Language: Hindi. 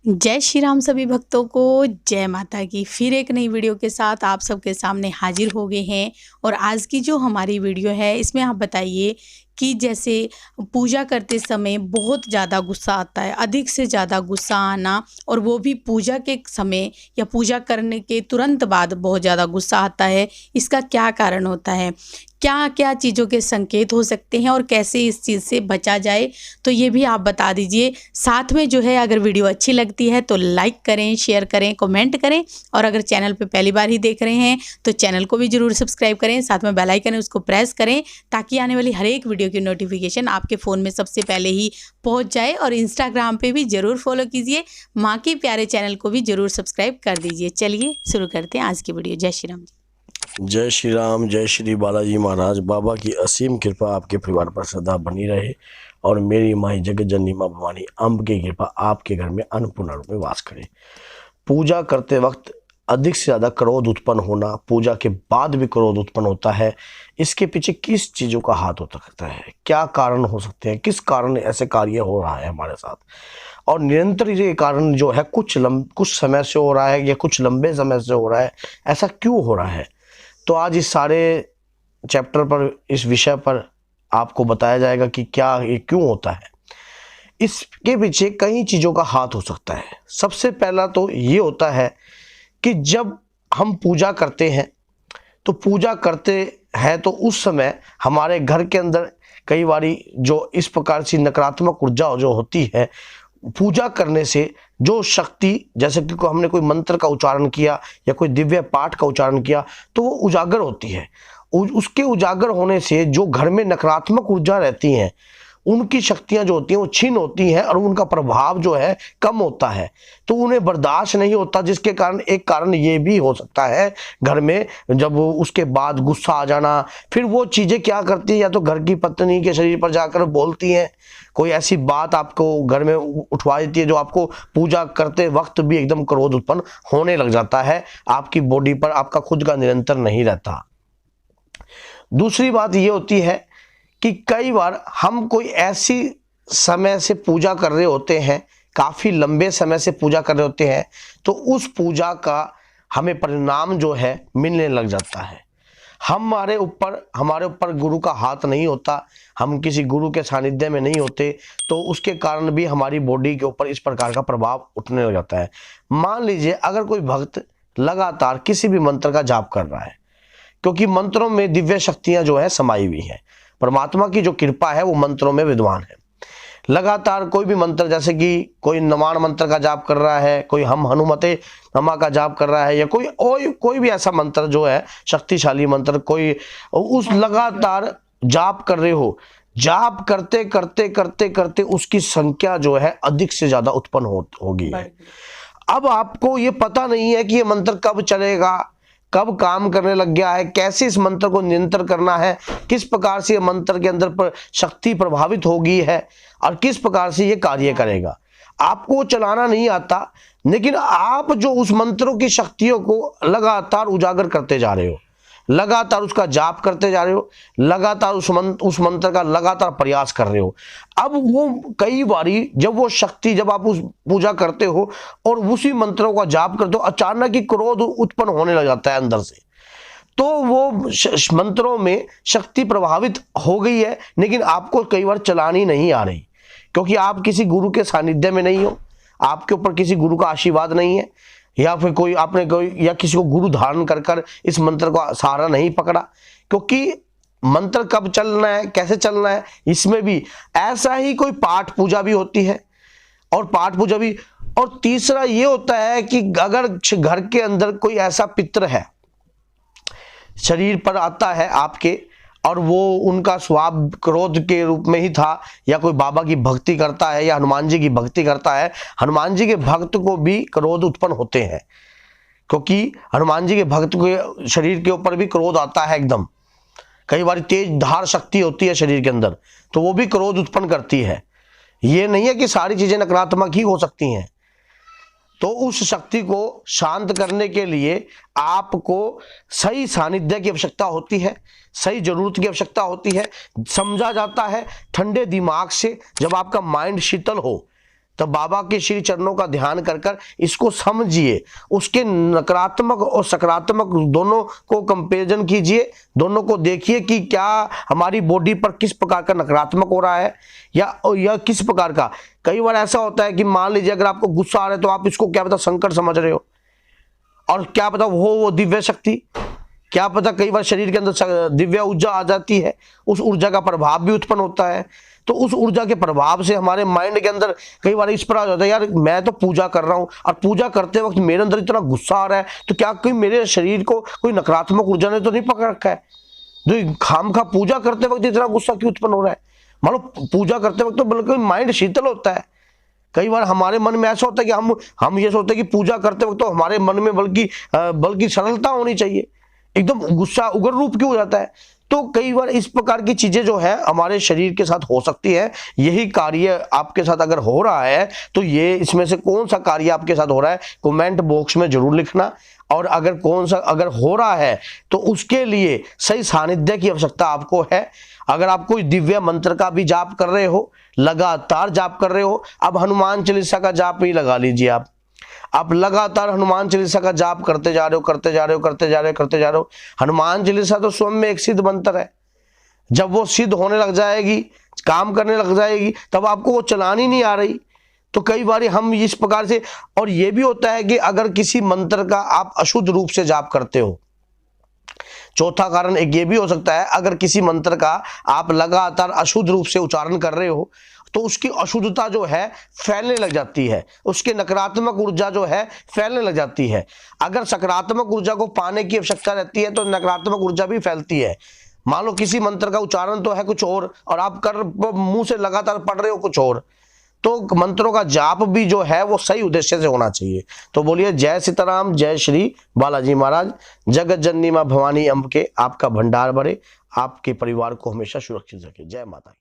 जय श्री राम सभी भक्तों को। जय माता की। फिर एक नई वीडियो के साथ आप सबके सामने हाजिर हो गए हैं। और आज की जो हमारी वीडियो है इसमें आप बताइए कि जैसे पूजा करते समय बहुत ज़्यादा गुस्सा आता है, अधिक से ज़्यादा गुस्सा आना, और वो भी पूजा के समय या पूजा करने के तुरंत बाद बहुत ज़्यादा गुस्सा आता है। इसका क्या कारण होता है, क्या क्या चीज़ों के संकेत हो सकते हैं और कैसे इस चीज़ से बचा जाए, तो ये भी आप बता दीजिए। साथ में जो है अगर वीडियो अच्छी लगती है तो लाइक करें, शेयर करें, कमेंट करें, और अगर चैनल पे पहली बार ही देख रहे हैं तो चैनल को भी ज़रूर सब्सक्राइब करें। साथ में बेल आइकन है उसको प्रेस करें ताकि आने वाली हर एक वीडियो की नोटिफिकेशन आपके फ़ोन में सबसे पहले ही पहुँच जाए। और इंस्टाग्राम पर भी ज़रूर फॉलो कीजिए। माँ के प्यारे चैनल को भी ज़रूर सब्सक्राइब कर दीजिए। चलिए शुरू करते हैं आज की वीडियो। जय श्री राम। जय श्री राम, जय श्री बालाजी महाराज। बाबा की असीम कृपा आपके परिवार पर सदा बनी रहे और मेरी माई जगत जननी माँ भवानी अम्ब की कृपा आपके घर में अन्नपूर्ण रूप में वास करे। पूजा करते वक्त अधिक से ज़्यादा क्रोध उत्पन्न होना, पूजा के बाद भी क्रोध उत्पन्न होता है, इसके पीछे किस चीज़ों का हाथ हो सकता है, क्या कारण हो सकते हैं, किस कारण ऐसे कार्य हो रहा है हमारे साथ, और निरंतर ये कारण जो है कुछ समय से हो रहा है या कुछ लंबे समय से हो रहा है, ऐसा क्यों हो रहा है। तो आज इस सारे चैप्टर पर, इस विषय पर आपको बताया जाएगा कि क्या ये क्यों होता है। इसके पीछे कई चीज़ों का हाथ हो सकता है। सबसे पहला तो ये होता है कि जब हम पूजा करते हैं तो पूजा करते हैं तो उस समय हमारे घर के अंदर कई बारी जो इस प्रकार से नकारात्मक ऊर्जा जो होती है, पूजा करने से जो शक्ति, जैसे कि हमने कोई मंत्र का उच्चारण किया या कोई दिव्य पाठ का उच्चारण किया तो वो उजागर होती है। उसके उजागर होने से जो घर में नकारात्मक ऊर्जा रहती हैं उनकी शक्तियां जो होती हैं वो छीन होती हैं और उनका प्रभाव जो है कम होता है, तो उन्हें बर्दाश्त नहीं होता। जिसके कारण एक कारण ये भी हो सकता है घर में जब उसके बाद गुस्सा आ जाना। फिर वो चीज़ें क्या करती है, या तो घर की पत्नी के शरीर पर जाकर बोलती हैं, कोई ऐसी बात आपको घर में उठवा देती है जो आपको पूजा करते वक्त भी एकदम क्रोध उत्पन्न होने लग जाता है। आपकी बॉडी पर आपका खुद का नियंत्रण नहीं रहता। दूसरी बात ये होती है कि कई बार हम कोई ऐसी समय से पूजा कर रहे होते हैं, काफ़ी लंबे समय से पूजा कर रहे होते हैं, तो उस पूजा का हमें परिणाम जो है मिलने लग जाता है। हमारे ऊपर गुरु का हाथ नहीं होता, हम किसी गुरु के सानिध्य में नहीं होते, तो उसके कारण भी हमारी बॉडी के ऊपर इस प्रकार का प्रभाव उठने लग जाता है। मान लीजिए अगर कोई भक्त लगातार किसी भी मंत्र का जाप कर रहा है, क्योंकि मंत्रों में दिव्य शक्तियां जो है समाई हुई हैं, परमात्मा की जो कृपा है वो मंत्रों में विद्वान है। लगातार कोई भी मंत्र, जैसे कि कोई नमाण मंत्र का जाप कर रहा है, कोई हम हनुमते नमा का जाप कर रहा है, या कोई भी ऐसा मंत्र जो है शक्तिशाली मंत्र, कोई उस लगातार जाप कर रहे हो, जाप करते करते करते करते उसकी संख्या जो है अधिक से ज्यादा उत्पन्न होगी है। अब आपको ये पता नहीं है कि ये मंत्र कब चलेगा, कब काम करने लग गया है, कैसे इस मंत्र को नियंत्रण करना है, किस प्रकार से ये मंत्र के अंदर पर शक्ति प्रभावित होगी है और किस प्रकार से ये कार्य करेगा, आपको चलाना नहीं आता। लेकिन आप जो उस मंत्रों की शक्तियों को लगातार उजागर करते जा रहे हो, लगातार उसका जाप करते जा रहे हो, लगातार उस मंत्र का लगातार प्रयास कर रहे हो। अब वो कई बारी जब वो शक्ति, जब आप उस पूजा करते हो और उसी मंत्रों का जाप करते हो, अचानक ही क्रोध उत्पन्न होने लग जाता है अंदर से, तो वो मंत्रों में शक्ति प्रभावित हो गई है, लेकिन आपको कई बार चलानी नहीं आ रही, क्योंकि आप किसी गुरु के सानिध्य में नहीं हो, आपके ऊपर किसी गुरु का आशीर्वाद नहीं है, या फिर कोई आपने या किसी को गुरु धारण कर इस मंत्र को सहारा नहीं पकड़ा। क्योंकि मंत्र कब चलना है, कैसे चलना है, इसमें भी ऐसा ही कोई पाठ पूजा भी होती है, और पाठ पूजा भी। और तीसरा ये होता है कि अगर घर के अंदर कोई ऐसा पितृ है, शरीर पर आता है आपके, और वो उनका स्वभाव क्रोध के रूप में ही था, या कोई बाबा की भक्ति करता है या हनुमान जी की भक्ति करता है, हनुमान जी के भक्त को भी क्रोध उत्पन्न होते हैं, क्योंकि हनुमान जी के भक्त के शरीर के ऊपर भी क्रोध आता है एकदम। कई बार तेज धार शक्ति होती है शरीर के अंदर, तो वो भी क्रोध उत्पन्न करती है। ये नहीं है कि सारी चीजें नकारात्मक ही हो सकती हैं। तो उस शक्ति को शांत करने के लिए आपको सही सानिध्य की आवश्यकता होती है, सही जरूरत की आवश्यकता होती है। समझा जाता है ठंडे दिमाग से, जब आपका माइंड शीतल हो तो बाबा के श्री चरणों का ध्यान कर कर इसको समझिए, उसके नकारात्मक और सकारात्मक दोनों को कंपैरिजन कीजिए, दोनों को देखिए कि क्या हमारी बॉडी पर किस प्रकार का नकारात्मक हो रहा है या किस प्रकार का। कई बार ऐसा होता है कि मान लीजिए अगर आपको गुस्सा आ रहा है तो आप इसको क्या पता संकट समझ रहे हो, और क्या पता वो दिव्य शक्ति, क्या पता कई बार शरीर के अंदर दिव्य ऊर्जा आ जाती है, उस ऊर्जा का प्रभाव भी उत्पन्न होता है। तो उस ऊर्जा के प्रभाव से हमारे माइंड के अंदर कई बार इस पर आ जाता है, यार मैं तो पूजा कर रहा हूं और पूजा करते वक्त मेरे अंदर इतना गुस्सा आ रहा है, तो क्या कोई मेरे शरीर को कोई नकारात्मक ऊर्जा ने तो नहीं पकड़ रखा है, जो खामखा पूजा करते वक्त इतना गुस्सा क्यों उत्पन्न हो रहा है। मान लो पूजा करते वक्त तो बिल्कुल माइंड शीतल होता है। कई बार हमारे मन में ऐसा होता है कि हम ये सोचते हैं कि पूजा करते वक्त तो हमारे मन में बल्कि सरलता होनी चाहिए, एकदम गुस्सा उग्र रूप क्यों हो जाता है। तो कई बार इस प्रकार की चीजें जो है हमारे शरीर के साथ हो सकती है। यही कार्य आपके साथ अगर हो रहा है तो ये इसमें से कौन सा कार्य आपके साथ हो रहा है कमेंट बॉक्स में जरूर लिखना, और अगर हो रहा है तो उसके लिए सही सानिध्य की आवश्यकता आपको है। अगर आप कोई दिव्य मंत्र का भी जाप कर रहे हो, लगातार जाप कर रहे हो, अब हनुमान चालीसा का जाप ही लगा लीजिए। आप लगातार हनुमान चालीसा का जाप करते जा रहे हो। हनुमान चालीसा तो स्वयं में एक सिद्ध मंत्र है। जब वो सिद्ध होने लग जाएगी, काम करने लग जाएगी, तब आपको वो चलानी नहीं आ रही। तो कई बार हम इस प्रकार से, और ये भी होता है कि अगर किसी मंत्र का आप अशुद्ध रूप से जाप करते हो, चौथा कारण एक ये भी हो सकता है, अगर किसी मंत्र का आप लगातार अशुद्ध रूप से उच्चारण कर रहे हो तो उसकी अशुद्धता जो है फैलने लग जाती है, उसकी नकारात्मक ऊर्जा जो है फैलने लग जाती है। अगर सकारात्मक ऊर्जा को पाने की आवश्यकता रहती है तो नकारात्मक ऊर्जा भी फैलती है। मान लो किसी मंत्र का उच्चारण तो है कुछ और आप मुंह से लगातार पढ़ रहे हो कुछ और, तो मंत्रों का जाप भी जो है वो सही उद्देश्य से होना चाहिए। तो बोलिए जय सीताराम, जय श्री बालाजी महाराज। जगत जननी मां भवानी अम्ब के आपका भंडार भरे, आपके परिवार को हमेशा सुरक्षित रखे। जय माता।